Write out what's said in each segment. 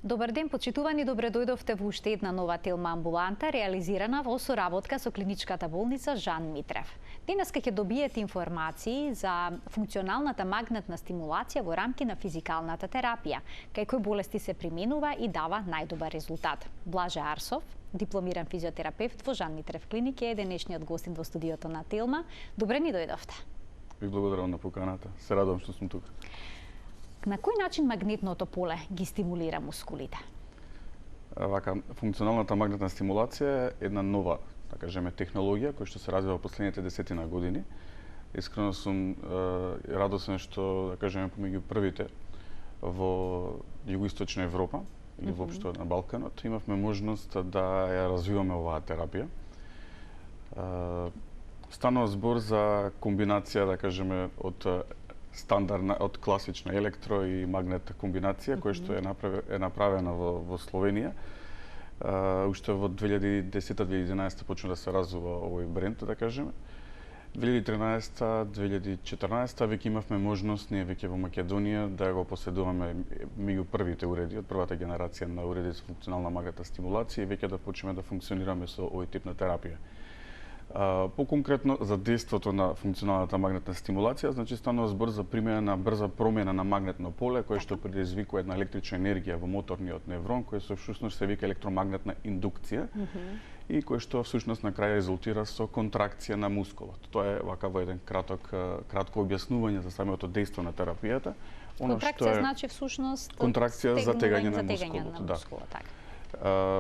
Добар ден, почитувани, добре дојдовте во уште една нова телма амбуланта, реализирана во соработка со клиничката болница Жан Митрев. Денеска ќе добиете информации за функционалната магнетна стимулација во рамки на физикалната терапија, кај кои болести се применува и дава најдобар резултат. Блаже Арсов, дипломиран физиотерапевт во Жан Митрев клиники, е денешниот гостин во студиото на Телма. Добре ни дојдовте. Ви благодарам на поканата. Се радувам што сум тука. На кој начин магнетното поле ги стимулира мускулите? Вака, функционалната магнетна стимулација е една нова, да кажеме, технологија која што се развива во последните 10 години. Искрено сум радосен што, да кажеме, помеѓу првите во југоисточна Европа или воопшто на Балканот имавме можност да ја развиваме оваа терапија. Станува збор за комбинација, да кажеме, од стандардна, од класична електро и магнетна комбинација, која што е направена во Словенија. Уште во 2010-2011 почна да се развива овој бренд, да кажеме. 2013-2014 веќе имавме можност, ние веќе во Македонија, да го поседуваме меѓу првите уреди, од првата генерација на уреди за функционална магнетна стимулација и веќе да почнеме да функционираме со овој тип на терапија. По-конкретно за дејството на функционалната магнетна стимулација, значи станува збор за брза промена на магнетно поле кое што предизвикува една електрична енергија во моторниот неврон, кој со всушност се вика електромагнетна индукција и кој што всушност на крај резултира со контракција на мускулот. Тоа е вака во еден кратко објаснување за самото дејство на терапијата. Контракција значи всушност контракција за тегање на мускулот, така.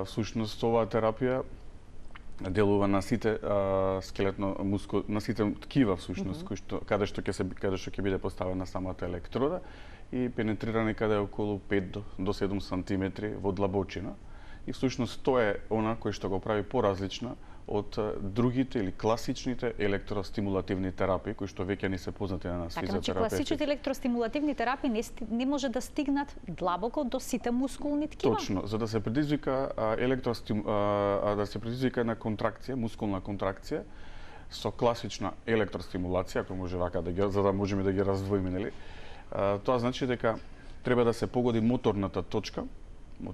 Всушност оваа терапија делува на сите на сите ткива всушност каде што ќе биде поставена самата електрода и пенетрира некаде околу 5 до 7 сантиметри во длабочина. И всушност тоа е она кој што го прави поразлична од другите или класичните електростимулативни терапии кои што веќе ни се познати на нас физиотерапевти. Значи класичните електростимулативни терапии не може да стигнат длабоко до сите мускулни ткива. Точно, за да се предизвика да се предизвика една контракција, мускулна контракција со класична електростимулација, ако може вака за да можеме да ги раздвоиме, нели? Тоа значи дека треба да се погоди моторната точка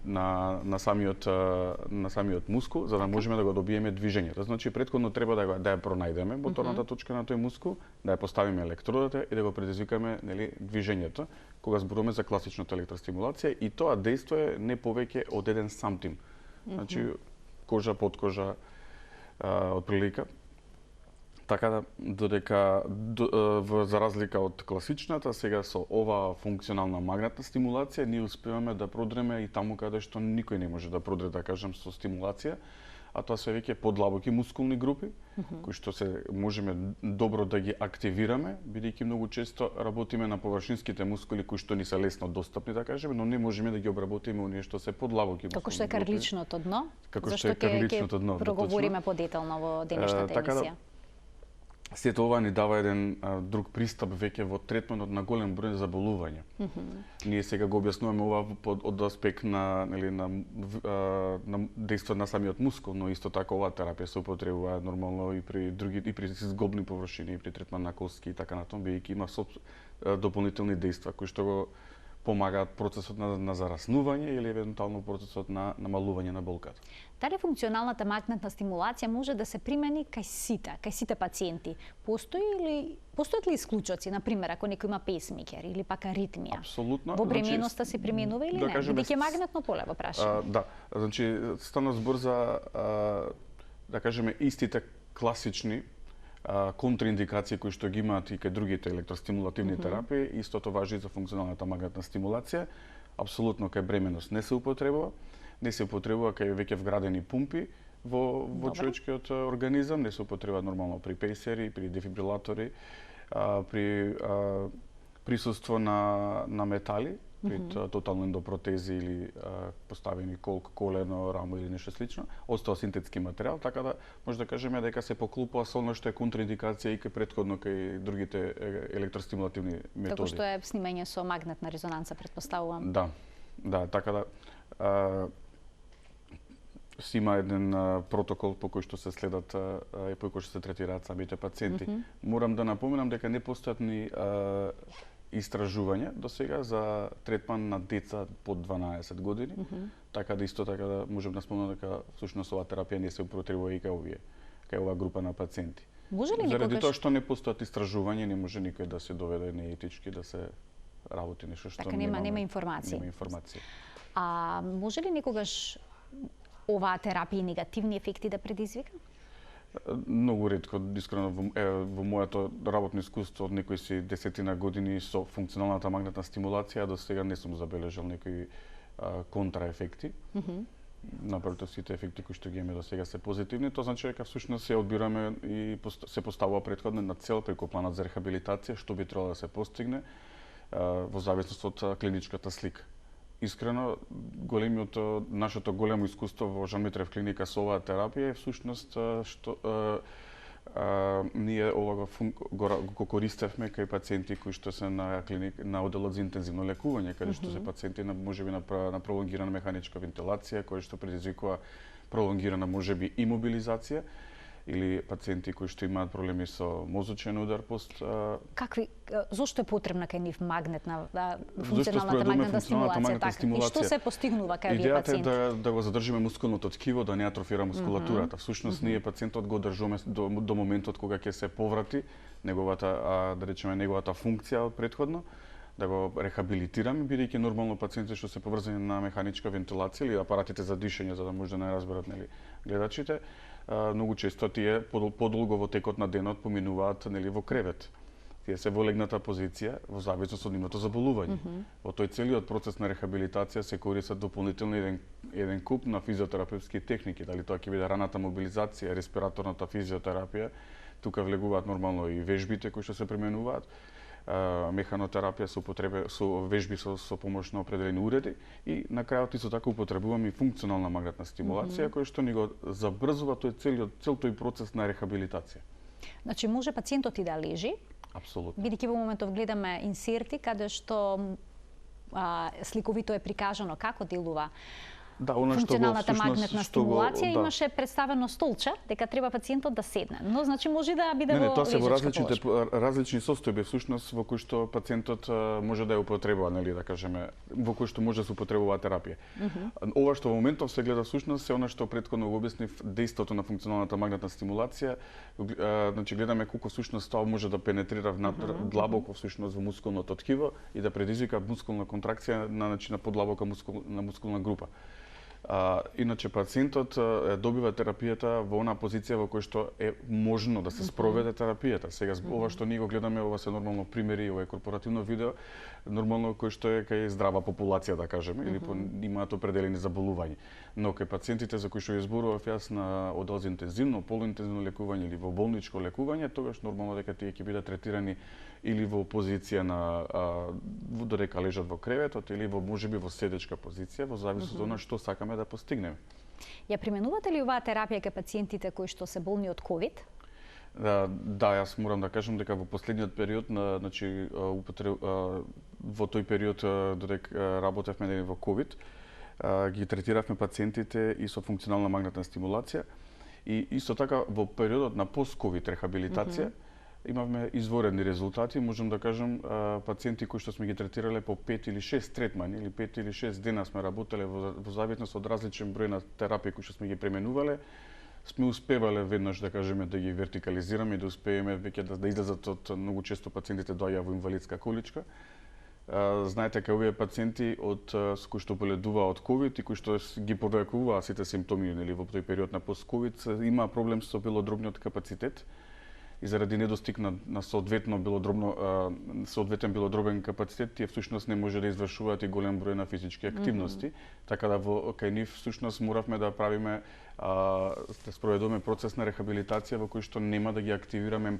на самиот мускул, за да можеме да го добиеме движењето. Значи претходно треба да ја пронајдеме моторната точка на тој мускул, да ја поставиме електродата и да го предизвикаме, нели, движењето, кога зборуваме за класичната електростимулација, и тоа дејство е не повеќе од 1 сантим. Значи кожа под кожа отприлика. Така да, додека за разлика од класичната, сега со оваа функционална магнетна стимулација ние успеваме да продреме и таму каде што никој не може да продре, да кажам, со стимулација, а тоа се веќе подлабоки мускулни групи, кои што се можеме добро да ги активираме, бидејќи многу често работиме на површинските мускули кои што ни се лесно достапни, да кажеме, но не можеме да ги обработиме оние што се подлабоки мускулни групи. Како што е карличното дно, зашто ќе проговориме подетелно во денешната емисија. Сето ова ни дава еден друг пристап веќе во третманот на голем број заболувања. Ние сега го објаснуваме ова од аспект на дејство на самиот мускул, но исто така оваа терапија се употребува нормално и при зглобни површини, и при третман на коски и така натаму, бидејќи има дополнителни дејства кои што го помагаат процесот на зараснување или евентуално процесот на намалување на болката. Дали функционалната магнетна стимулација може да се примени кај сите пациенти? Постојат ли исклучоци, на пример, ако некој има пейсмейкер или пак аритмија? Апсолутно. Во бременоста се применува или не? Бидејќи магнетно поле во прашање. Да, значи станува збор за да кажеме истите класични контраиндикации кои што ги имаат и кај другите електростимулативни терапии, истото важи и за функционалната магнетна стимулација. Апсолутно кај бременост не се употребува кај веќе вградени пумпи во човечкиот организам, не се употребува нормално при пейсери, при дефибрилатори, при присуство на метали, при тотално ендопротези или поставени колено, рамо или нешто слично, остава синтетски материјал, така да може да кажеме дека се поклупува со она што е контраиндикација и кај претходно кај другите електростимулативни методи. Како што е снимање со магнетна резонанца, претпоставувам. Да, така да има еден протокол по кој што се следат и по кој што се третираат самите пациенти. Морам да напоменам дека не постојат ни истражување до сега за третман на деца под 12 години, така да исто така да можам да спомнам дека всушност оваа терапија не се употребува и кај оваа група на пациенти. Може ли Заради никогаш... тоа што не постојат истражувања, не може никој да се доведе неетички да се работи нешто што така, нема информации. Нема информација. А може ли никогаш оваа терапија негативни ефекти да предизвика? Многу ретко, искрено во моето работно искуство од некои си десетина години со функционалната магнетна стимулација, до сега не сум забележал некои контраефекти. Напротив, сите ефекти кои што ги имаме до сега се позитивни, тоа значи дека всушност се одбираме и се поставува претходно на цел преку планот за рехабилитација, што би требало да се постигне во зависност од клиничката слика. Искрено, нашето големо искуство во Жан Митрев клиника со оваа терапија е всушност што ние ова го користевме кај пациенти кои што се на одделот за интензивно лекување, каде што се пациенти можеби на пролонгирана механичка вентилација, која што предизвикува пролонгирана можеби имобилизација, или пациенти кои што имаат проблеми со мозочен удар зошто е потребна кај нив функционалната магнетна стимулација, и што се постигнува кај овие пациенти? Идејата е да го задржиме мускулното ткиво, да не атрофира мускулатурата. Всушност ние пациентот го одржуваме до моментот кога ќе се поврати неговата функција од претходно, да го рехабилитираме, бидејќи нормално пациентите што се поврзани на механичка вентилација или апаратите за дишење, за да може да не разберат гледачите, многу често тие подолго во текот на денот поминуваат во кревет. Тие се во легната позиција во зависност од нивното заболување. Во тој целиот процес на рехабилитација се користат дополнително еден куп на физиотерапевтски техники, дали тоа ќе биде раната мобилизација, респираторната физиотерапија, тука влегуваат нормално и вежбите кои што се применуваат, механотерапија со вежби со помош на определени уреди и на крајот исто така употребуваме и функционална магнетна стимулација која што ни го забрзува цел тој процес на рехабилитација. Значи може пациентот и да лежи, апсолутно, бидејќи во моментов гледаме инсерти каде што сликовито е прикажано како делува функционалната магнетна стимулација, имаше представено столче дека треба пациентот да седне. Но значи може да биде во тоа се во лежачка различни состојби всушност во кои што пациентот може да ја употребува, да кажеме, во кои што може да се употребува терапија. Ова што во моментов се гледа всушност се она што претходно го објаснив, дејството на функционалната магнетна стимулација, значи гледаме колку всушност тоа може да пенетрира длабоко всушност во мускулното ткиво и да предизвика мускулна контракција на подлабока мускулна група. Иначе пациентот добива терапијата во она позиција во која што е можно да се спроведе терапијата. Сега ова што ние го гледаме, ова се нормално примери, ова е корпоративно видео, нормално кој што е кај здрава популација, да кажеме, или имаат определени заболувања. Но кај пациентите за кои што ја зборував јас на оддел за интензивно, полуинтензивно лекување или во болничко лекување, тогаш нормално дека тие ќе бидат третирани или во позиција додека лежат во креветот, или можеби во седечка позиција, во зависност од она што сакаме да постигнеме. Ја применувате ли оваа терапија кај пациентите кои што се болни од ковид? Да, јас морам да кажам дека во последниот период, во тој период додека работевме во ковид, ги третиравме пациентите и со функционална магнетна стимулација и исто така во периодот на пост-ковид рехабилитација имавме изворедни резултати, можам да кажам, пациенти кои што сме ги третирале по 5 или 6 третмани или 5 или 6 дена сме работеле во зависност од различен број на терапии кои што сме ги пременувале, сме успевале веднаш да кажеме да ги вертикализираме и да успееме веќе да излезат од многу често пациентите доаѓаа во инвалидска количка. Знаете кај овие пациенти со кои што боледуваа од ковид и кои што ги повлекуваа сите симптоми во тој период на пост-ковид, има проблем со белодробниот капацитет и заради недостиг на соодветен белодробен капацитет, тие всушност не може да извршуваат и голем број на физички активности, така да кај нив всушност моравме да правиме да спроведуваме процес на рехабилитација во кој што нема да ги активираме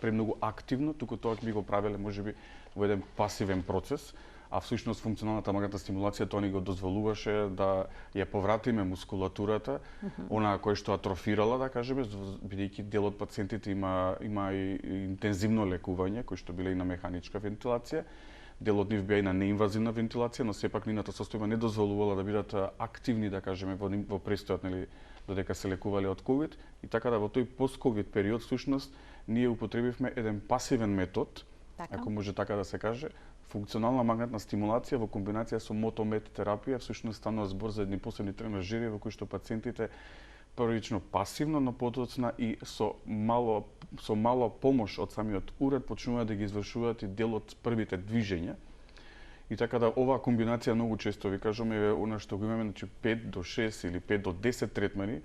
премногу активно, туку тоа би го правеле можеби во еден пасивен процес, а всушност функционалната магнетна стимулација тоа ни го дозволуваше да ја повратиме мускулатурата, онаа која што атрофирала, да кажеме, бидејќи дел од пациентите има и интензивно лекување, кои што биле и на механичка вентилација, дел од нив беа и на неинвазивна вентилација, но сепак нивната состојба не дозволувала да бидат активни, да кажеме, во престојот, додека се лекувале од ковид, и така да во тој пост-ковид период всушност ние употребивме еден пасивен метод ако може така да се каже, функционална магнетна стимулација во комбинација со мотомет терапија, всушност станува збор за едни посебни тренажери во кои што пациентите првично пасивно, но потоцна и со мала помош од самиот уред почнуваат да ги извршуваат и дел од првите движења. И така да оваа комбинација многу често ви кажам е она што го имаме, значи 5 до 6 или 5 до 10 третмани,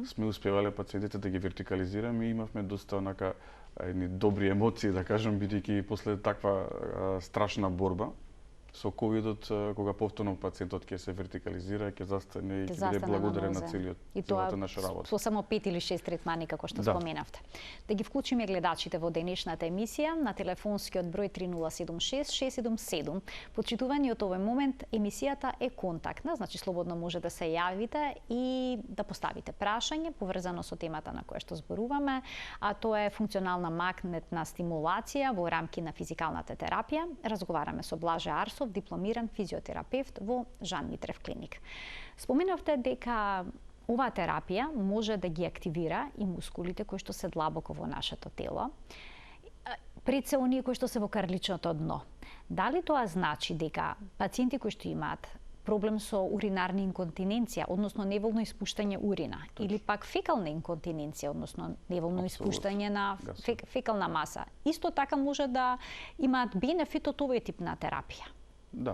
сме успевале пациентите да ги вертикализираме и имавме доста онака едни добри емоции, да кажам, бидејќи после таква страшна борба со ковидот, кога повторно пациентот ќе се вертикализира, ќе застане и ќе биде благодарен на целиот наша работа. Со само 5 или 6 третмани, како што споменавте. Да ги вклучиме гледачите во денешната емисија на телефонскиот број 3076-677. Почитувани од овој момент, емисијата е контактна, значи слободно може да се јавите и да поставите прашање поврзано со темата на која што зборуваме, а тоа е функционална магнетна стимулација во рамки на физикалната терапија. Разговараме со Блаже Арсов, дипломиран физиотерапевт во Жан Митрев клиник. Споменавте дека оваа терапија може да ги активира и мускулите кои што се длабоко во нашето тело, пред се оние кои што се во карличното дно. Дали тоа значи дека пациенти кои што имаат проблем со уринарна инконтиненција, односно неволно испуштање урина, или пак фекална инконтиненција, односно неволно испуштање на фекална маса, исто така може да имаат бенефит од овој тип на терапија? Да.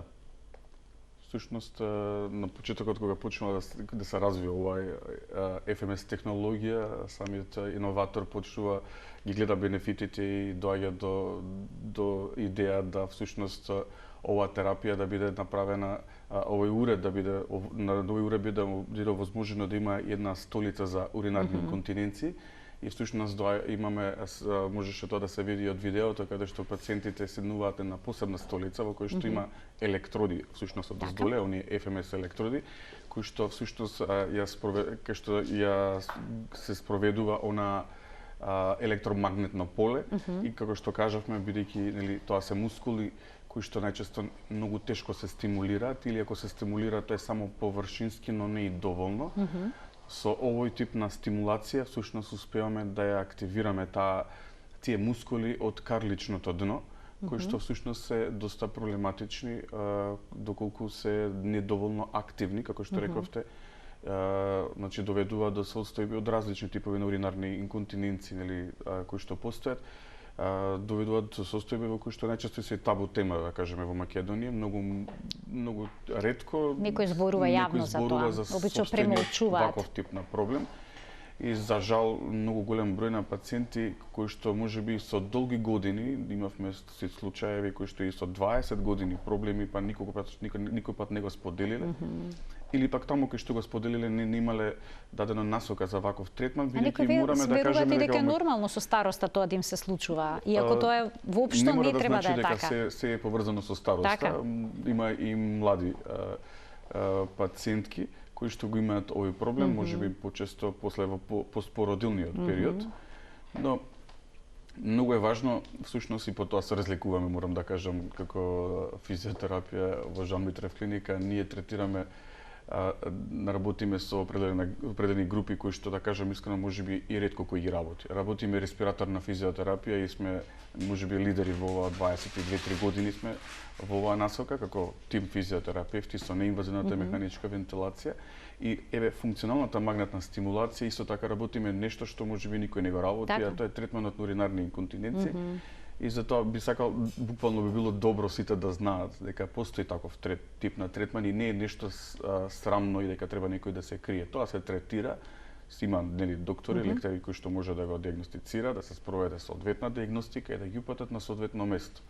Всушност, на почетокот кога почнува да се развива овај FMS технологија, самиот иноватор почнува ги гледа бенефитите и доаѓа до идеја да всушност оваа терапија да биде направена, овој уред да биде на овој уред биде возможно да има една столица за уринарни инконтиненции. И всушност имаме, можеше тоа да се види од видеото, каде што пациентите седнуваат на посебна столица во која што има електроди, всушност од оздоле, оние FMS електроди, кои што всушност се спроведува она електромагнетно поле и како што кажавме, бидејќи тоа се мускули кои што најчесто многу тешко се стимулираат или ако се стимулираат тоа е само површински, но не и доволно. Со овој тип на стимулација всушност успеваме да ја активираме тие мускули од карличното дно, кои што всушност се доста проблематични доколку се недоволно активни, како што рековте, значи доведуваат до состојби од различни типови на уринарни инконтиненции, нели, кои што постојат, доведуваат до состојби во кои што најчесто се табу тема, да кажеме, во Македонија, многу ретко некој зборува јавно за тоа, обично премолчуваат ваков тип на проблем. И за жал многу голем број на пациенти кои што можеби со долги години, имавме случаеви кои што и со 20 години проблеми, па никој пат не го споделиле. Или пак таму кај што го споделиле не имале дадена насока за ваков третман, бидејќи мораме да кажеме дека е нормално со староста тоа да им се случува, иако тоа е воопшто не треба да е така. Дека се е поврзано со староста. Има и млади пациентки кои што го имаат овој проблем, можеби почесто после во постпородилниот период. Но многу е важно, всушност и по тоа се разликуваме, морам да кажам, како физиотерапија во Жан Митрев клиника, ние третираме работиме со определени групи кои што, да кажам искрено, можеби и ретко кои ги работи. Работиме респираторна физиотерапија и сме можеби лидери во оваа 22-3 години сме во оваа насока како тим физиотерапевти со неинвазивната механичка вентилација и функционалната магнетна стимулација исто така работиме нешто што можеби никој не го работи, а тоа е третманот на уринарни инконтиненции. И затоа би сакал, буквално би било добро сите да знаат дека постои таков тип на третман и не е нешто срамно и дека треба некој да се крие. Тоа се третира, има доктори, лекари кои што може да го диагностицира, да се спроведе соодветна диагностика и да ги упатат на соодветно место.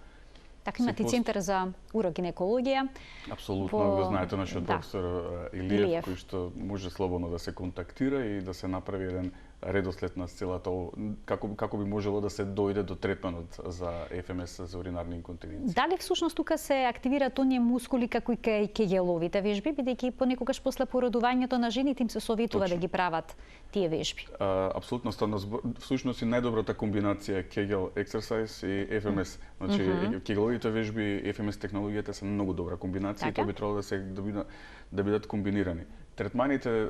Така имате центар за урогинекологија. Апсолутно, го знаете нашиот професор Илиев, кој што може слободно да се контактира и да се направи еден редослед на целата како би можело да се дојде до третманот за FMS за уринарни инконтиненции. Дали всушност тука се активираат оние мускули како и кај кегеловите вежби, бидејќи понекогаш после породувањето на жените им се советува да ги прават тие вежби? Апсолутно, всушност и најдобрата комбинација е Kegel exercise и FMS. Значи кегеловите вежби и FMS технологијата се многу добра комбинација и тоа би требало да бидат комбинирани. Третманите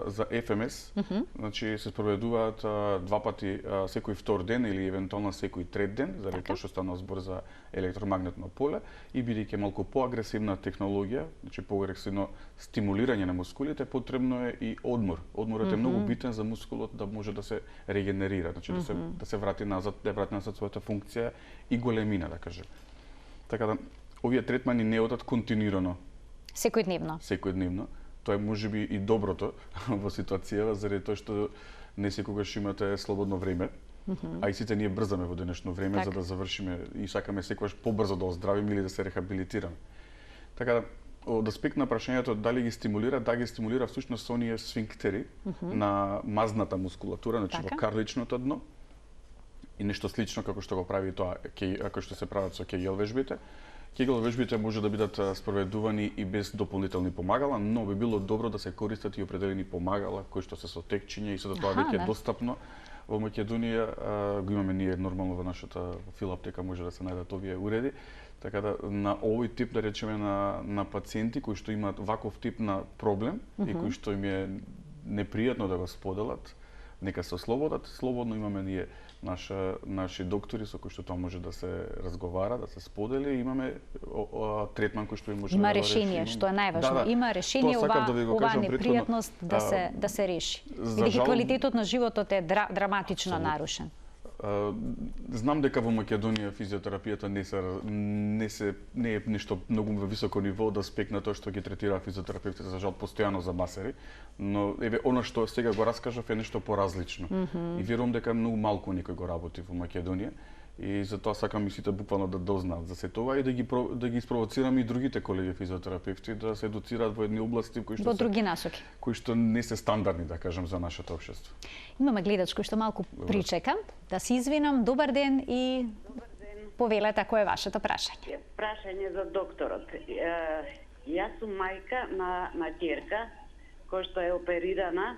за ФМС, значи се спроведуваат два пати секој втор ден или евентуално секој трет ден, заради тоа што станува збор за електромагнетно поле и бидејќи малку поагресивна технологија, значи поагресивно стимулирање на мускулите, потребно е и одмор. Одморот е многу битен за мускулот да може да се регенерира, значи да се врати назад, да врати назад својата функција и големина, да кажем. Така да овие третмани не одат континуирано. Секојдневно. Тоа е можеби и доброто во ситуацијава, заради тоа што не секогаш имате слободно време, а и сите ние брзаме во денешно време за да завршиме и сакаме секогаш побрзо да оздравиме или да се рехабилитираме. Така да, од аспект на прашањето дали ги стимулира, да ги стимулира всушност оние сфинктери на мазната мускулатура, значи во карличното дно, и нешто слично како што го прави тоа, како што се прават со кегел вежбите. Кегел вежбите може да бидат спроведувани и без дополнителни помагала, но би било добро да се користат и определени помагала кои што се со текчиња и сето тоа веќе е достапно во Македонија. Го имаме ние нормално во нашата филаптека, може да се најдат овие уреди. Така да на овој тип, да речеме, на пациенти кои што имаат ваков тип на проблем и кои што им е непријатно да го споделат, нека се ослободат. Слободно имаме ние наши доктори со кои што тоа може да се разговара, да се сподели, имаме третман кој што им може да решение, што е најважно. Има решение, ова непријатност да се реши. Бидејќи квалитетот на животот е драматично нарушен. Знам дека во Македонија физиотерапијата не е нешто многу високо ниво да спекна тоа што ги третира физиотерапевтите, за жал постојано за масери, но еве она што сега го раскажав е нешто поразлично. И верувам дека многу малку некој го работи во Македонија и затоа сакам и сите буквално да дознаат за се тоа и да ги спровоцираме и другите колеги физиотерапевти да се едуцираат во едни области кои што во други насоки, кои што не се стандардни, да кажам, за нашето општество. Имаме гледач кој што малку причека. Да се извинам, добар ден и повелете кој е вашето прашање. Прашање за докторот. Јас сум мајка на ќерка која што е оперирана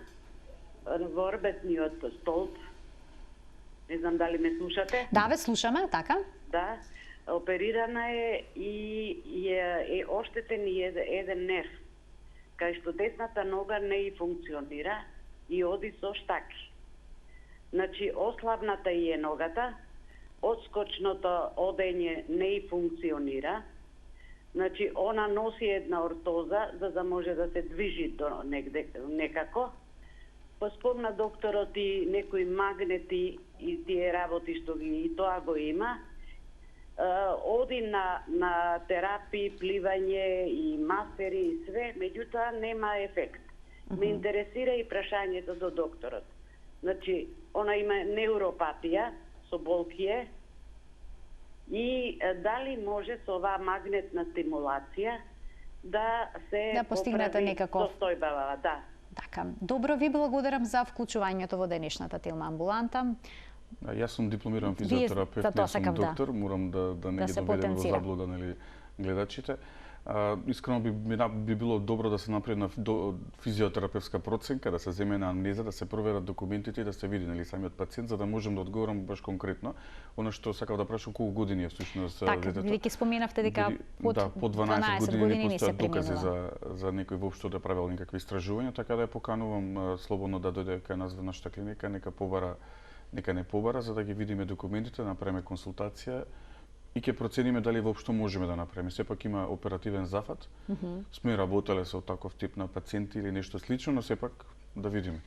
во орбетниот столб. Не знам дали ме слушате. Да, ве слушаме, така? Да, оперирана е и е оштетен и еден нерв, кај што десната нога не и функционира и оди со штаки. Значи, ослабната и е ногата, одскочното одење не и функционира, значи, она носи една ортоза за да може да се движи до некако. Спомна докторот и некои магнети и тие работи што ги и тоа го има. Оди на терапии, пливање и масери и све, меѓутоа нема ефект. Ме интересира и прашањето до докторот. Значи, она има неуропатија со болкие и дали може со оваа магнетна стимулација да се постигнете некако состојбава, да. Така, добро, ви благодарам за вклучувањето во денешната Тилма амбуланта. Јас сум дипломиран физиотерапевт, не сум доктор, морам да не ги доведем во заблуда гледачите. Искрено би било добро да се направи на физиотерапевтска проценка, да се земе на анамнеза, да се проверат документите и да се види самиот пациент, за да можем да одговорам баш конкретно. Оно што сакав да прашам, колку години е всушност детето? Така, веќе споменавте дека по 12 години не постојат докази за некој воопшто да правил никакви истражувања, така да ја поканувам слободно да дојде кај нас во нашата клиника, нека не побара, за да ги видиме документите, да направиме консултација и ќе процениме дали воопшто можеме да направиме. Сепак има оперативен зафат. Сме работеле со таков тип на пациенти или нешто слично, но сепак да видиме.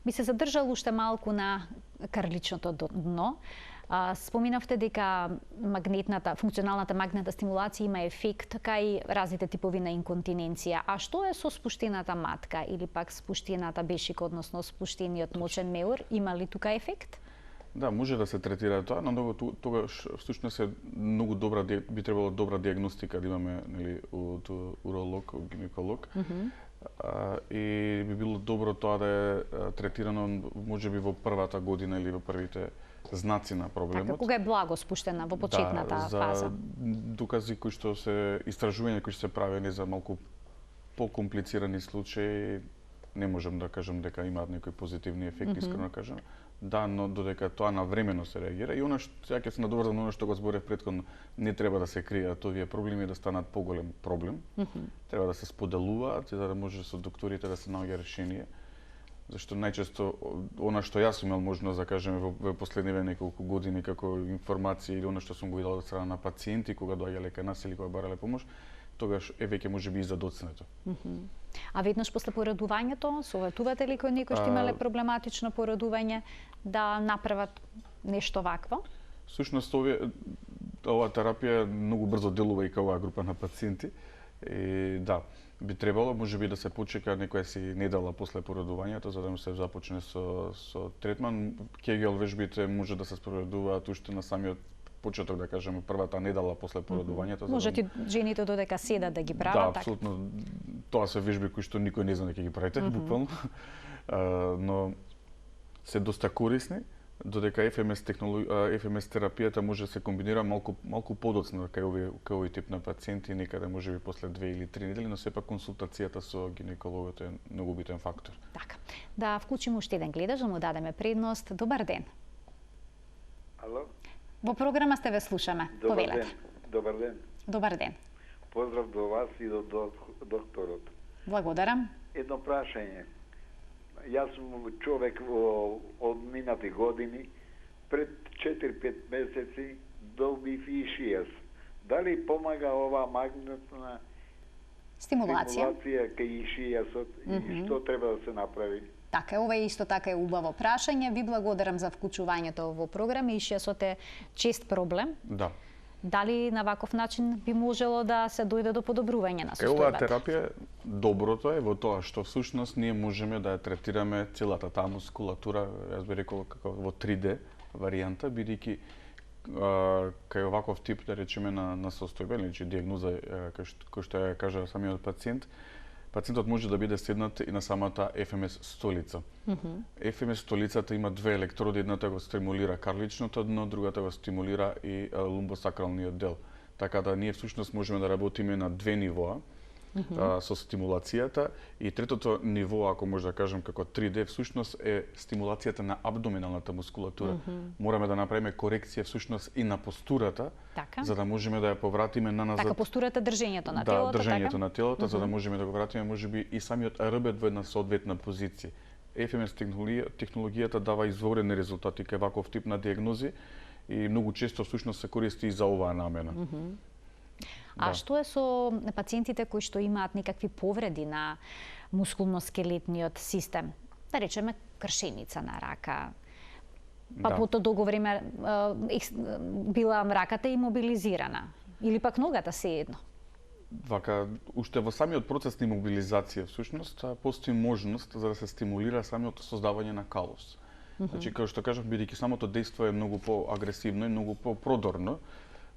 Би се задржал уште малку на карличното дно. Споминавте дека функционалната магнетна стимулација има ефект кај разните типови на инконтиненција. А што е со спуштената матка или пак спуштената бешика, односно спуштениот мочен меур? Има ли тука ефект? Да, може да се третира тоа, но тогаш всушност е многу добра, би требало добра диагностика да имаме, нели, од уролог, од гинеколог. И би било добро тоа да е третирано можеби во првата година или во првите знаци на проблемот. Така, кога е благо спуштена во почетната фаза. За докази кои што се истражувања кои што се правени за малку покомплицирани случаи, не можам да кажам дека имаат некои позитивни ефекти, искрено кажам. Да, но додека тоа навремено се реагира и она што сега ќе се надоврзам на она што го зборев претходно, не треба да се кријат овие проблеми да станат поголем проблем. Треба да се споделуваат за да може со докторите да се наоѓа решение. Зашто најчесто она што јас имал можност да кажеме во последниве неколку години како информација или она што сум го видел од страна на пациенти кога доаѓале кај нас или кога барале помош, тогаш е веќе можеби и задоцнето. А веднаш после поредувањето, советувате ли кои некои што имале проблематично поредување да направат нешто вакво? Всушност оваа терапија многу брзо делува и кај оваа група на пациенти. И да, би требало можеби да се почека некоја си недела после поредувањето за да се започне со третман. Кегел вежбите може да се спроведуваат уште на самиот почеток, да кажеме, првата недела после поредувањето. Може ти жените додека седат да ги прават така? Да, апсолутно. Тоа се вежби кои што никој не знае дека ги правите, буквално. Но се доста корисни, додека ФМС терапијата може да се комбинира малку подоцна кај овој тип на пациенти, некаде можеби после 2 или 3 недели, но сепак консултацијата со гинекологот е многу битен фактор. Така. Да вклучиме уште еден гледач, да му дадеме предност. Добар ден. Ало? Во програма сте, ве слушаме. Повелете. Добар ден. Добар ден. Поздрав до вас и до докторот. Благодарам. Едно прашање. Јас сум човек од минати години, пред 4-5 месеци добив ишијас. Дали помага ова магнетна Стимулација кај ишијасот и што треба да се направи? Така, ова е исто така е убаво прашање. Ви благодарам за вклучувањето во програма. Ишијасот е чест проблем. Да. Дали на ваков начин би можело да се дојде до подобрување на состојбата? Оваа терапија, доброто е во тоа што всушност ние можеме да ја третираме целата таа мускулатура, јас би рекол како во 3D варијанта, бидејќи кај оваков тип, да речеме, на состојба, или диагноза, кој што ја кажа самиот пациент, пациентот може да биде седнат и на самата ФМС столица. ФМС столицата има две електроди, едната го стимулира карличното дно, другата го стимулира и лумбосакралниот дел. Така да ние всушност можеме да работиме на две нивоа со стимулацијата и третото ниво, ако може да кажем како 3D, всушност е стимулацијата на абдоминалната мускулатура. Мораме да направиме корекција всушност и на постурата, така, за да можеме да ја повратиме на назад. Така, постурата, држењето на телото, држењето така? на телото, за да можеме да го вратиме можеби и самиот рбет во една соодветна позиција. ФМС технологијата дава изворени резултати кај ваков тип на диагнози и многу често всушност се користи и за оваа намена. А што е со пациентите кои што имаат некакви повреди на мускулно-скелетниот систем? Да речеме кршеница на рака, па по тоа долго време била раката имобилизирана или пак ногата се едно? Вака, уште во самиот процес на имобилизација всушност постои можност за да се стимулира самиот создавање на калос. Значи, како што кажав, бидејќи самото дејство е многу поагресивно и многу попродорно,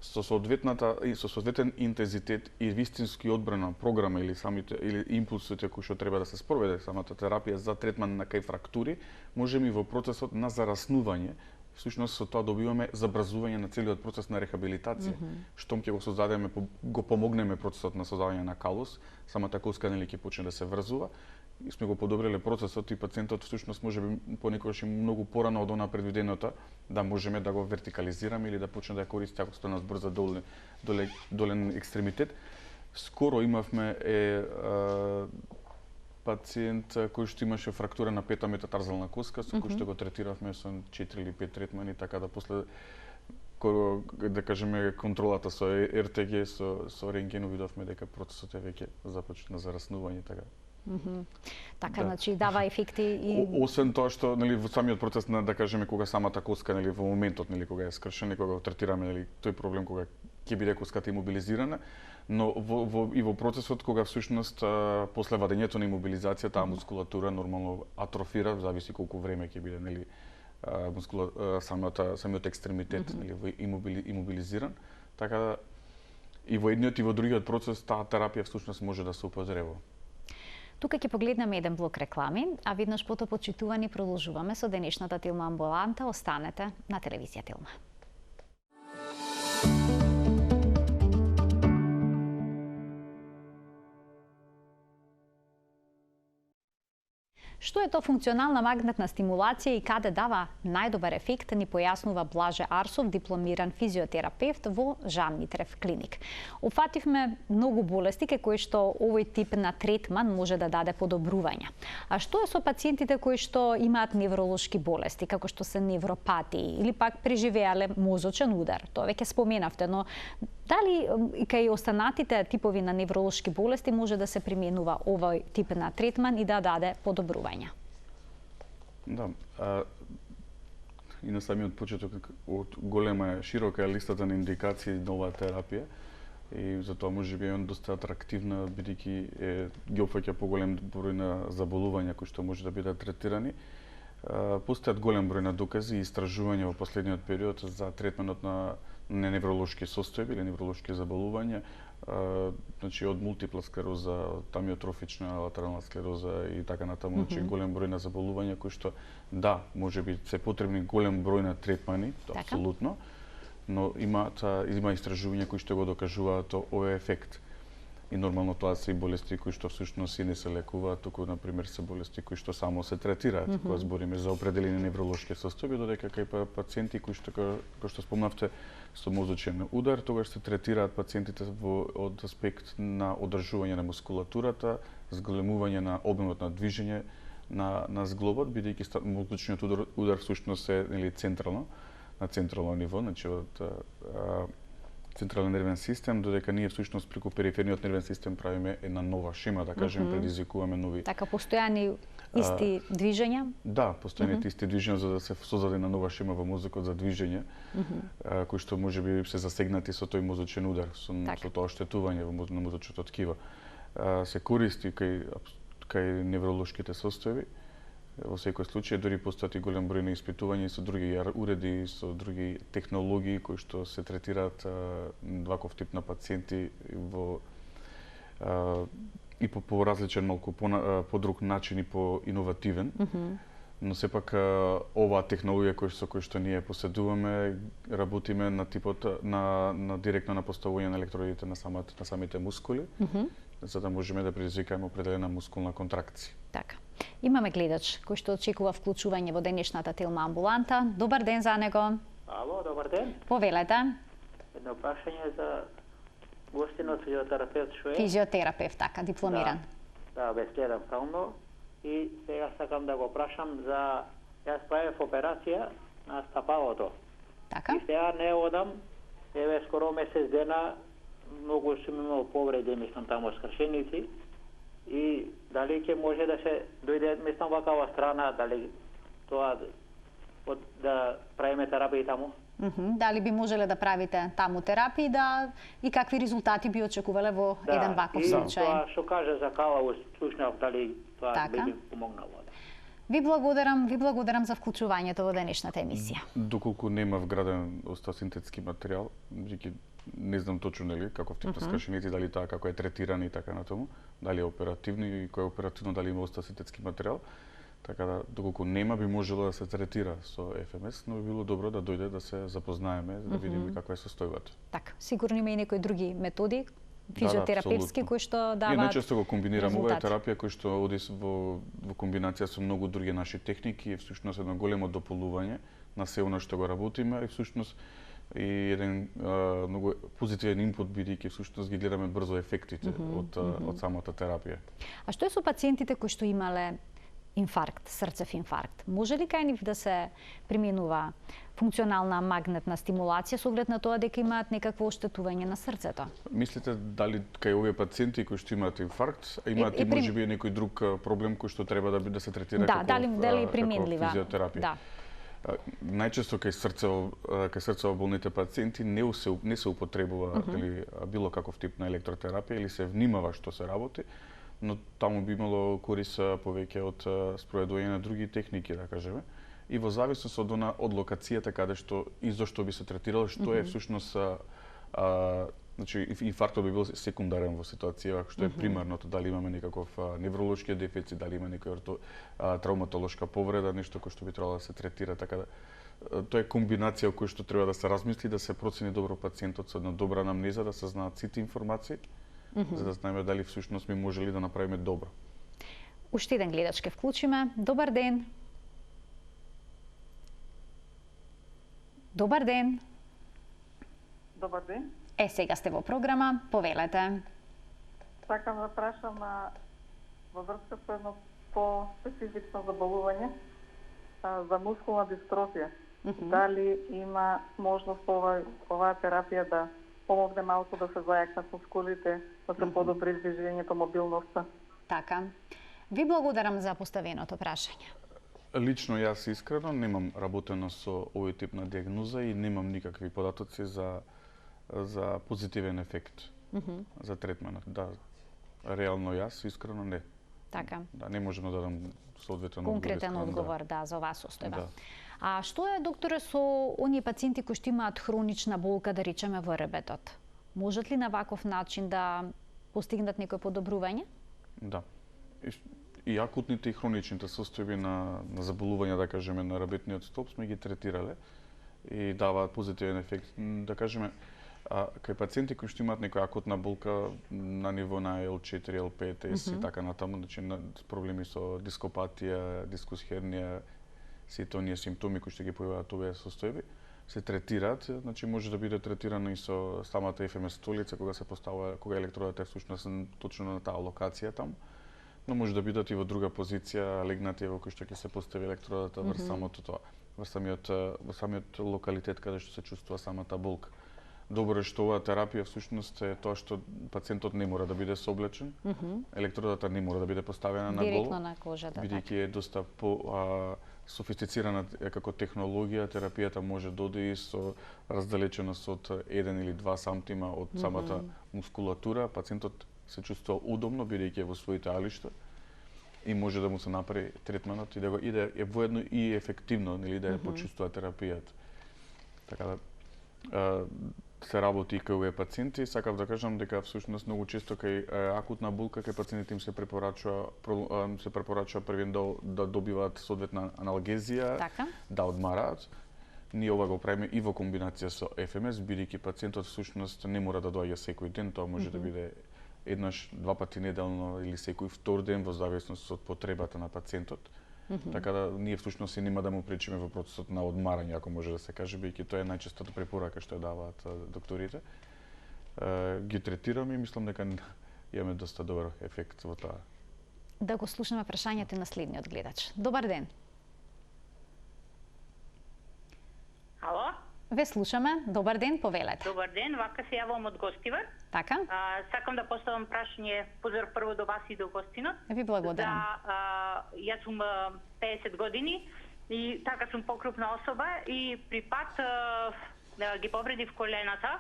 со соодветен интензитет и вистински одбрана програма или импулсите кои што треба да се спроведе самата терапија за третман на кај фрактури, можеме и во процесот на зараснување, всушност со тоа добиваме забрзување на целиот процес на рехабилитација. Штом ќе го создадеме, го помогнеме процесот на создавање на калос, самата коска нели ќе почне да се врзува, и сме го подобриле процесот и пациентот всушност можеби понекогаш и многу порано од она предвиденото да можеме да го вертикализираме или да почне да ја користи ако што нас брза долен екстремитет. Скоро имавме пациент кој што имаше фрактура на пета метатарзална коска, со кој што го третиравме со 4 или 5 третмани, така да после да кажеме контролата со РТГ, со рентген видовме дека процесот е веќе започна зараснување, така. Така, значи дава ефекти и освен тоа што нели во самиот процес на да кажеме кога самата коска нели во моментот нели кога е скршена, кога го третираме нели тој проблем кога ќе биде коската имобилизирана, но и во процесот кога всушност после вадењето на имобилизација таа мускулатура нормално атрофира, зависи колку време ќе биде нели самиот екстремитет нели имобилизиран, така да и во едниот и во другиот процес таа терапија всушност може да се употреба. Тука ќе погледнеме еден блок реклами, а веднаш потоа почитувани продолжуваме со денешната Тилма амбуланта. Останете на телевизија Тилма. Што е тоа функционална магнетна стимулација и каде дава најдобар ефект, ни појаснува Блаже Арсов, дипломиран физиотерапевт во Жан Митрев клиник. Опфативме многу болести кај кои што овој тип на третман може да даде подобрување. А што е со пациентите кои што имаат невролошки болести, како што се невропатии или пак преживеале мозочен удар? Тоа веќе споменавте, но дали и кај останатите типови на невролошки болести може да се применува овој тип на третман и да даде подобрување? Да, и на самиот почеток од голема е широка листата на индикации на оваа терапија и затоа може би е доста атрактивна, бидејќи ги опфаќа поголем број на заболувања кои што може да бидат третирани. Постојат голем број на докази и истражувања во последниот период за третманот на невролошки состојби или невролошки заболувања, значи од мултипла склероза, од амиотрофична латерална склероза и така натаму, значи голем број на заболувања кои што да, можеби се потребни голем број на третмани, апсолутно, но има истражувања кои што го докажуваат овој ефект. И нормално тоа се и болести кои што всушност и не се лекуваат, туку на пример се болести кои што само се третираат, кога збориме за определени невролошки состојби, додека кај пациенти кои што спомнавте со мозочен удар, тогаш се третираат пациентите од аспект на одржување на мускулатурата, зголемување на обемот на движење на зглобот, бидејќи мозочниот удар всушност е на централно ниво, значи од централен нервен систем, додека ние всушност преку периферниот нервен систем правиме една нова шема, да кажеме, предизвикуваме нови. Така постојани исти движења? Да, постојаните исти движења за да се создаде една нова шема во мозокот за движење, кои што можеби се засегнати со тој мозочен удар, со тоа оштетување на мозочното ткиво. Се користи кај невролошките состојби. Во секој случај, дори постојат и голем број на испитувања и со други уреди, со други технологии кои што се третираат ваков тип на пациенти и по различен, малку по друг начин и по иновативен. Но сепак оваа технологија со кој што ние поседуваме, работиме на типот на директно на поставување на електродите на самите мускули, за да можеме да предизвикаме определена мускулна контракција. Така. Имаме гледач кој што очекува вклучување во денешната Телма амбуланта. Добар ден за него. Ало, добар ден. Повелете. Едно прашање за гостинот физиотерапевт што е. Физиотерапевт, така, дипломиран. Да, бе следам правилно. И сега сакам да го прашам за јас правев операција на стапалото. Така. И сега не одам, еве скоро месец дена, многу сум имал повреди, мислам таму скршеници. И дали ќе може да се дојде, мислам, вакава страна, дали тоа да правиме терапија таму? Дали би можеле да правите таму терапии и какви резултати би очекувале во еден ваков случај? Да, и тоа што каже за калавус, слушнав дали тоа би помогнало. Ви благодарам за вклучувањето во денешната емисија. Доколку нема вграден остеосинтетски материјал, не знам точно нели каков тип скршеници, дали таа како е третирана и така натаму, дали е оперативно и кој е оперативно, дали има остеосинтетски материјал. Така да, доколку нема, би можело да се третира со ФМС, но би било добро да дојде да се запознаеме, да видиме каква е состојбата. Така, сигурно има и некои други методи, физиотерапевтски, кои што даваат. Ние најчесто го комбинираме, ова е терапија која што оди во комбинација со многу други наши техники, е всушност едно големо дополување на се она што го работиме и всушност и еден многу позитивен инпут, бидејќи всушност ги гледаме брзо ефектите од самата терапија. А што е со пациентите кои што имале инфаркт, срцев инфаркт? Може ли кај нив да се применува функционална магнетна стимулација со оглед на тоа дека имаат некакво оштетување на срцето? Мислите дали кај овие пациенти кои што имаат инфаркт, имаат и можеби некој друг проблем кој што треба да се третира дали применлива физиотерапија? Да. Најчесто кај срцево болните пациенти не се употребува било каков тип на електротерапија или се внимава што се работи, но таму би имало корис повеќе од спроведување на други техники, да кажеме, и во зависност од локацијата каде што и зошто би се третирало, што е всушност значи инфарктот би бил секундарен во ситуација што е примарното, дали имаме некаков невролошки дефицит, дали има некоја травматолошка повреда, нешто кој што би требало да се третира, така да тоа е комбинација која што треба да се размисли, да се процени добро пациентот со една добра анамнеза, да се знаат сите информации, за да знаеме дали всушност ми можели да направиме добро. Уште еден гледач ке вклучиме. Добар ден. Добар ден. Добар ден. Сега сте во програма, повелете. Сакам да прашам во врска со едно по-специфично заболување за мускулна дистрофија. Дали има можност оваа терапија да помогне малку да се зајакнат мускулите, да се подобри движењето, мобилноста? Така. Ви благодарам за поставеното прашање. Лично јас искрено немам работено со овој тип на диагноза и немам никакви податоци за позитивен ефект за третманот. Да, реално јас искрено не. Така. Да, не можам да дадам соодветен конкретен одговор за оваа состојба. Да. А што е, докторе, со оние пациенти кои што имаат хронична болка, да речеме, во ребетот? Можат ли на ваков начин да постигнат некој подобрување? Да. И акутните и хроничните состојби на заболувања, да кажеме, на ребетниот столб сме ги третирале и даваат позитивен ефект. Да кажеме, кај пациенти кои што имаат некоја акутна болка на ниво на L4, L5 и така натаму, значи проблеми со дископатија, дискус хернија, сите оние симптоми кои што ги појаваат овие состојби, се третираат, значи може да биде третирано и со самата ФМС столица кога се поставува, кога електродата е всушност точно на таа локација таму, но може да бидат и во друга позиција легнати во кој што ќе се постави електродата врз самото тоа, во самиот локалитет каде што се чувствува самата болка. Добро е што оваа терапија всушност е тоа што пациентот не мора да биде соблечен, електродата не мора да биде поставена на голо, директно на кожата, бидејќи е доста софистицирана како технологија, терапијата може да оди и со раздалеченост од 1 или 2 сантима од самата мускулатура, пациентот се чувствува удобно бидејќи е во своите алишта и може да му се направи третманот и да го е воедно и ефективно, нели, да ја почувствува терапијата. Така да се работи и кај овие пациенти. Сакав да кажам дека всушност многу често кај акутна болка кај пациентите им се препорачува првен да добиваат соодветна аналгезија, така, да одмараат. Ние ова го правиме и во комбинација со ФМС, бидејќи пациентот всушност не мора да доаѓа секој ден, тоа може да биде еднаш, 2 пати неделно или секој втор ден во зависност од потребата на пациентот. Така да ние всушност и нема да му пречиме во процесот на одмарање, ако може да се каже, бидејќи тоа е најчестата препорака што ја даваат докторите. Ги третираме и мислам дека имаме доста добар ефект во тоа. Да го слушаме прашањето на следниот гледач. Добар ден. Ало? Ве слушаме. Добар ден, повелете. Добар ден, вака се јавам од Гостивар. Така? Сакам да поставам прашање, поздрав прво до вас и до гостинот. Ви благодарам. Јас сум 50 години и така сум покрупна особа и при пат ги повредив колената.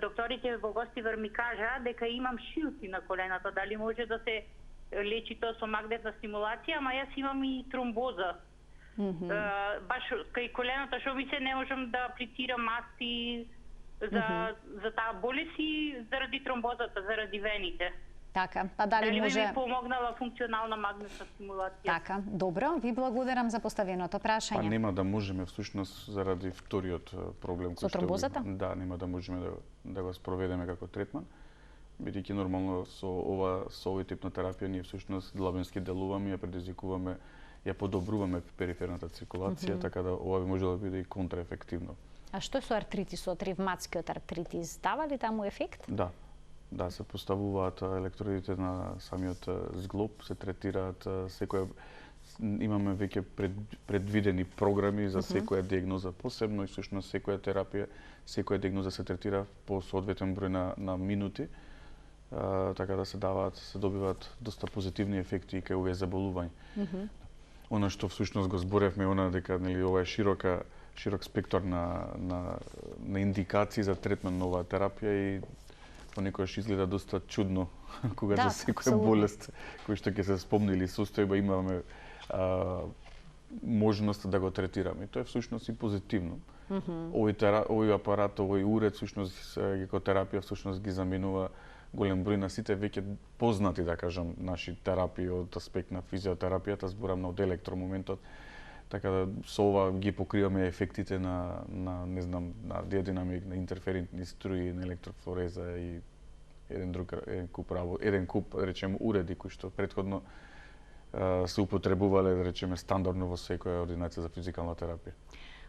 Докторите во Гостивар ми кажа дека имам шилци на колената, дали може да се лечи тоа со магнетна стимулација, ама јас имам и тромбоза. Баш кај колената што ми се не можам да аплицирам маски за таа болест и заради тромбозата, заради вените. Така, па дали може... би ми помогнала функционална магнетна стимулација? Така, добро, ви благодарам за поставеното прашање. Па нема да можеме всушност заради вториот проблем со тромбозата? Да, нема да можеме да го спроведеме како третман, бидејќи нормално со овој тип на терапија ние всушност длабенски делуваме, ја предизвикуваме, ја подобруваме периферната циркулација, така да ова би можело да биде и контраефективно. А што со артритисот, ревматскиот артритис, дава ли таму ефект? Да, се поставуваат електродите на самиот зглоб, се третираат имаме веќе предвидени програми за секоја диагноза посебно и всушност секоја терапија, секоја диагноза се третира по соодветен број на минути, така да се добиваат доста позитивни ефекти и кај овие заболувања. Она што всушност го зборевме, дека нели ова е широк спектар на индикации за третман на оваа терапија и понекогаш изгледа доста чудно кога за секоја болест кој што ќе се спомне или состојба имаме можност да го третираме. Тоа е всушност и позитивно. Овој апарат, овој уред всушност како терапија всушност ги заменува голем број на сите веќе познати, да кажам, наши терапии од аспект на физиотерапијата, зборам од електромоментот. Така да со ова ги покриваме ефектите на не знам, на диадинамик, на интерферентни струи, на електрофореза и еден куп речем уреди кои што претходно се употребувале, да речеме, стандардно во секоја ординација за физикална терапија.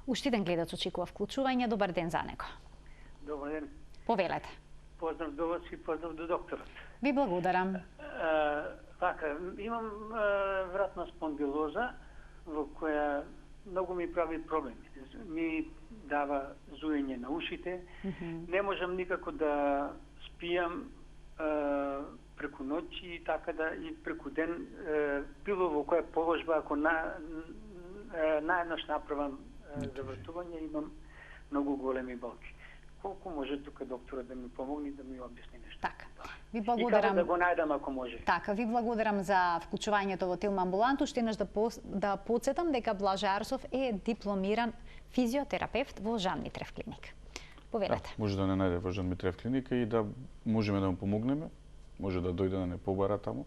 Уште еден гледач очекува вклучување. Добар ден за него. Добар ден. Повелете. Поздрав до вас и поздрав до докторот. Ви благодарам. Така, имам вратна спондилоза во која многу ми прави проблеми. Ми дава зуење на ушите. Не можам никако да спијам преку ноќ и така да и преку ден, било во која положба, ако наеднаш направам завртување, имам многу големи болки. Колку може тука докторот да ми помогне да ми објасни нешто? Така. Ви И благодарам. како да го најдам ако може? Така, ви благодарам за вклучувањето во Тилм амбуланту. Уште еднаш да подсетам дека Блаже Арсов е дипломиран физиотерапевт во Жан Митрев клиник. Повелете. Може да не најде во Жан Митрев клиника и да можеме да му помогнеме. Може да дојде да не побара таму,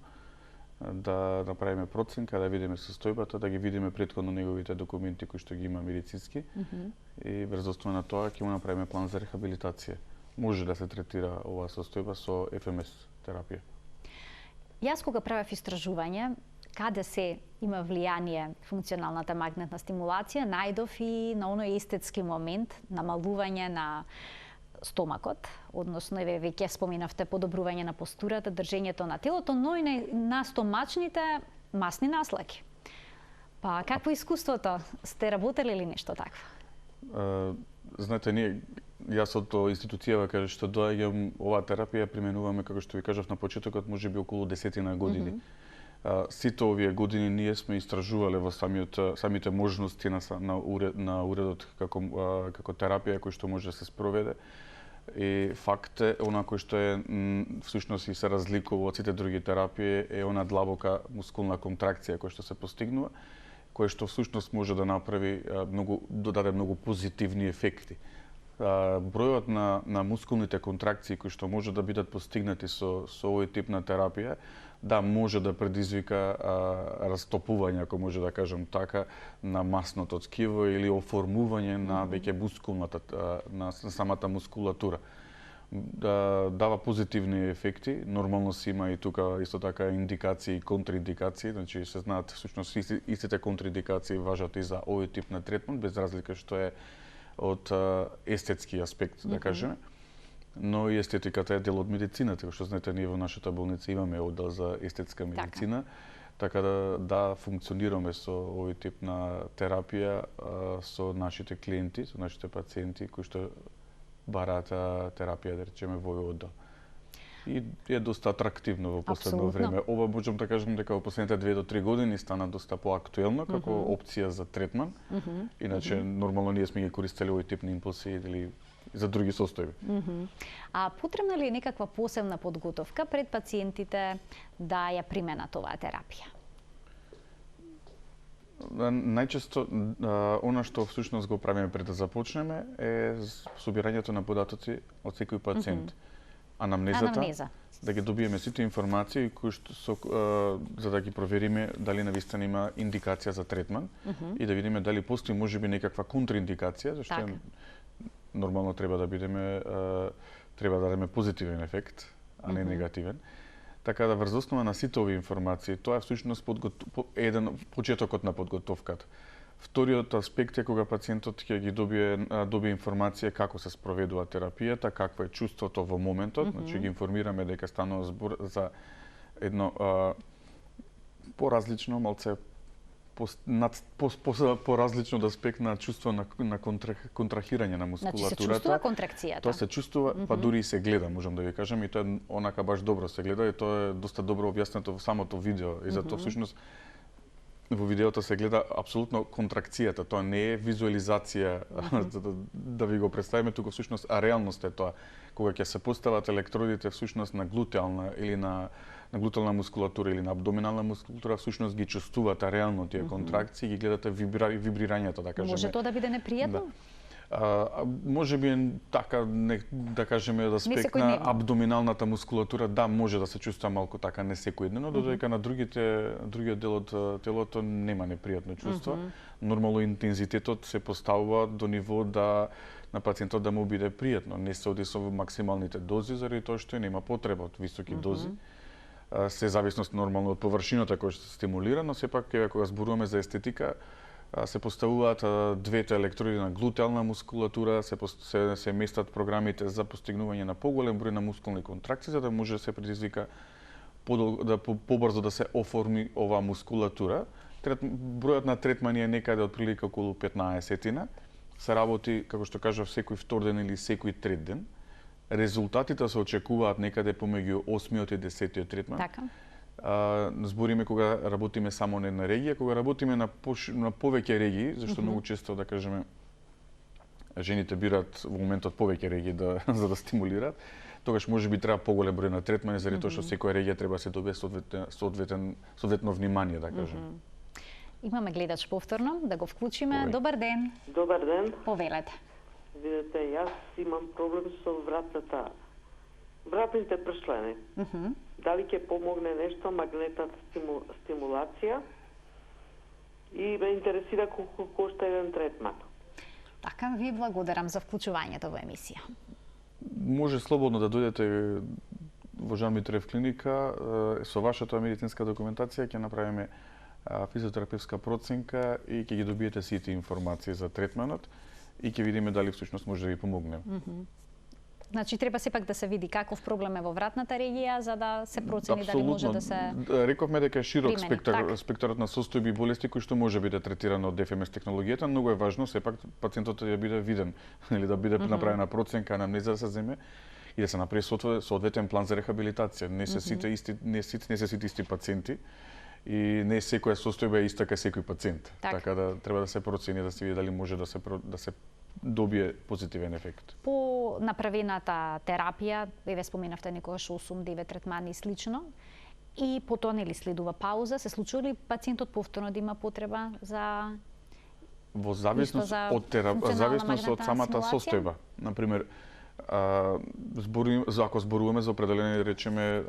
да направиме проценка, да видиме состојбата, да ги видиме претходно неговите документи кои што ги има медицински и врз основа на тоа ќе му направиме план за рехабилитација. Може да се третира оваа состојба со ФМС терапија. Јас кога правев истражување каде се има влијание функционалната магнетна стимулација, најдов и на оној естетски момент, намалување на стомакот, односно еве веќе споминавте подобрување на постурата, држењето на телото, но и на стомачните масни наслаки. Па какво искуството? Сте работеле или нешто такво? Знаете, јас од институцијава каде што доаѓам, оваа терапија применуваме, како што ви кажав на почетокот, можеби околу 10 години. Сите овие години ние сме истражувале во самите можности на уредот како терапија кој што може да се спроведе. И факт е, она кој што е всушност и се разликува од сите други терапии е она длабока мускулна контракција која што се постигнува, која што всушност може да направи додаде многу позитивни ефекти. Бројот на мускулните контракции кои што може да бидат постигнати со овој тип на терапија, да, може да предизвика растопување, ако може да кажам така, на масното ткиво или оформување на веќе мускулната, на самата мускулатура. Дава позитивни ефекти, нормално си има и тука исто така индикации и контраиндикации, значи се знаат всушност истите контраиндикации важат и за овој тип на третман, без разлика што е од естетски аспект, да кажеме. Но и естетиката е дел од медицината, што знаете, ние во нашата болница имаме оддел за естетска медицина, така да функционираме со овој тип на терапија со нашите клиенти, со нашите пациенти кои што бараат терапија, да речеме, во овој оддел. И е доста атрактивно во последно време. Ова можам да кажам дека во последните 2 до 3 години стана доста поактуелно како опција за третман. Иначе нормално ние сме ги користеле овој тип на импулси или за други состојби. А потребна ли е некаква посебна подготовка пред пациентите да ја применат оваа терапија? Најчесто, она што всушност го правиме пред да започнеме е собирањето на податоци од секој пациент. Анамнеза, да ги добиеме сите информации кои што за да ги провериме дали навистина има индикација за третман и да видиме дали постои можеби некаква контраиндикација, зашто нормално треба да дадеме позитивен ефект, а не негативен. Така да врз основа на сите овие информации, тоа е всушност еден почетокот на подготовката. Вториот аспект е кога пациентот ќе ги добие информација како се спроведува терапијата, какво е чувството во моментот, значи ги информираме дека станува збор за едно поразлично, малце поразлично аспект на чувство на контрахирање на мускулатурата. Значи се чувствува контракцијата. Тоа се чувствува, па дури и се гледа, можам да ви кажам, и тоа е онака баш добро се гледа и тоа е доста добро објаснето во самото видео и затоа всушност во видеото се гледа апсолутно контракцијата, тоа не е визуализација да ви го представиме, туку всушност реалност е тоа. Кога ќе се постават електродите всушност на глутеална или на глутеална мускулатура или на абдоминална мускулатура, всушност ги чувствувате реално тие контракции, ги гледате вибрирањето, да кажеме. Може тоа да биде непријатно? Може би така, да кажеме, од аспект на абдоминалната мускулатура, да, може да се чувствува малку така несекојдневно, додека на другиот дел од телото нема непријатно чувство. Нормално интензитетот се поставува до ниво да на пациентот да му биде пријатно. Не се оди со максималните дози, заради тоа што нема потреба од високи дози. се зависност нормално од површината која се стимулира, но сепак кога зборуваме за естетика, се поставуваат двете електроди на глутеална мускулатура, се местат програмите за постигнување на поголем број на мускулни контракции, за да може да се предизвика побрзо да се оформи оваа мускулатура. Бројот на третмани е некаде од прилика околу 15-тина. Се работи, како што кажав, секој втор ден или секој трет ден. Резултатите се очекуваат некаде помеѓу 8-тиот и 10-тиот третман. Така. Збориме кога работиме само на една регија, кога работиме на повеќе регии, зашто многу често, да кажеме, жените бират во моментот повеќе регии за да стимулираат, тогаш може би треба поголем број на третмани, заради тоа што секоја регија треба да се добие соодветно внимание, да кажем. Имаме гледач повторно, да го вклучиме. Добар ден. Добар ден. Повелете. Видете, јас имам проблем со вратната. Вратните пршлени. Дали ќе помогне нешто магнетната стимулација? И ме интересира колку кошта еден третман. Така, ви благодарам за вклучувањето во емисија. Може слободно да дојдете во Жан Митрев клиника со вашата медицинска документација, ќе направиме физиотерапевска проценка и ќе ги добиете сите информации за третманот и ќе видиме дали всушност може да ви помогне. Значи треба сепак да се види каков проблем е во вратната регија за да се процени дали може да се Рековме дека е широк спектарот на состојби и болести кои што може биде третирано од ДФМС технологијата. Многу е важно сепак пациентот да биде виден или да биде направена проценка, анамнеза да се земе и да се направи соодветен план за рехабилитација. Не се сите исти пациенти и не секоја состојба е иста кај секој пациент. Така да треба да се процени, да се види дали може да се добие позитивен ефект. По направената терапија, ве споменавте некогаш 8-9 третмани и слично, и потоа нели следува пауза, се случува ли пациентот повторно да има потреба за во зависност од самата состојба. Например, ако зборуваме за определени, речеме,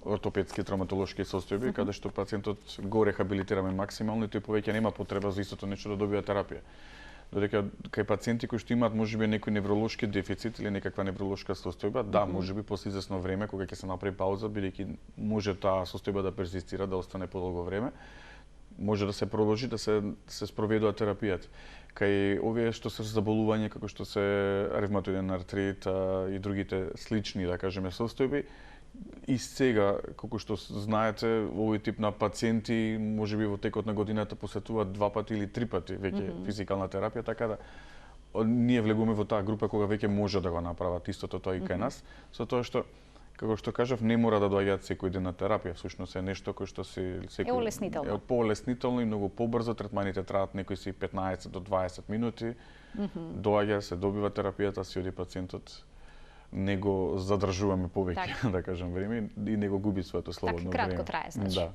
ортопедски травматолошки состојби, каде што пациентот го рехабилитираме максимално и тој повеќе нема потреба за истото нешто да добива терапија. Додека кај пациенти кои што имаат можеби некој невролошки дефицит или некаква невролошка состојба, да, можеби после извесно време кога ќе се направи пауза, бидејќи може таа состојба да перзистира, да остане подолго време, може да се продолжи да се спроведува терапијата. Кај овие што се заболувања како што се ревматоиден артрит и другите слични, да кажеме, состојби, и сега, како што знаете, овој тип на пациенти можеби во текот на годината посетуваат 2 пати или 3 пати веќе физикална терапија, така да ние влегуваме во таа група кога веќе може да го направат истото тоа и кај нас, со тоа што како што кажав, не мора да доаѓаат секој ден на терапија, всушност е нешто кој што е олеснително. Поолеснително и многу побрзо, третманите траат некои 15 до 20 минути. Доаѓа, се добива терапијата, си оди пациентот, не го задржуваме повеќе, да кажам, време и не го губи своето слободно време. Кратко трае, значи. Да.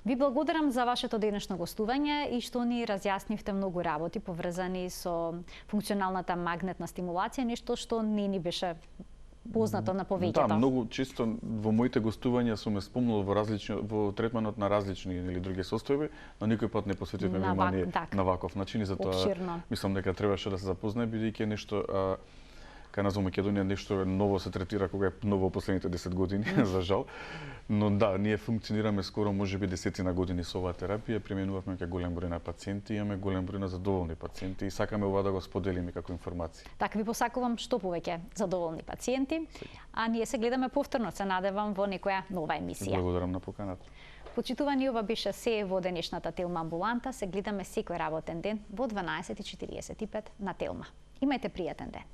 Ви благодарам за вашето денешно гостување и што ни разјаснивте многу работи поврзани со функционалната магнетна стимулација, нешто што не ни беше познато на повеќето. Да, многу често во моите гостувања сум спомнал во третманот на различни или други состојби, но никој пат не посветивме внимание на ваков начин и затоа мислам дека требаше да се запознае бидејќи нешто кај нас во Македонија нешто ново се третира кога е ново последните 10 години, за жал. Но да, ние функционираме скоро можеби десетина години со оваа терапија, применувавме кај голем број на пациенти, имаме голем број на задоволни пациенти и сакаме ова да го споделиме како информација. Така ви посакувам што повеќе задоволни пациенти, а ние се гледаме повторно, се надевам во некоја нова емисија. Благодарам на поканата. Почитувани, ова беше се во денешната Телма амбуланта. Се гледаме секој работен ден во 12:45 на Телма. Имајте пријатен ден.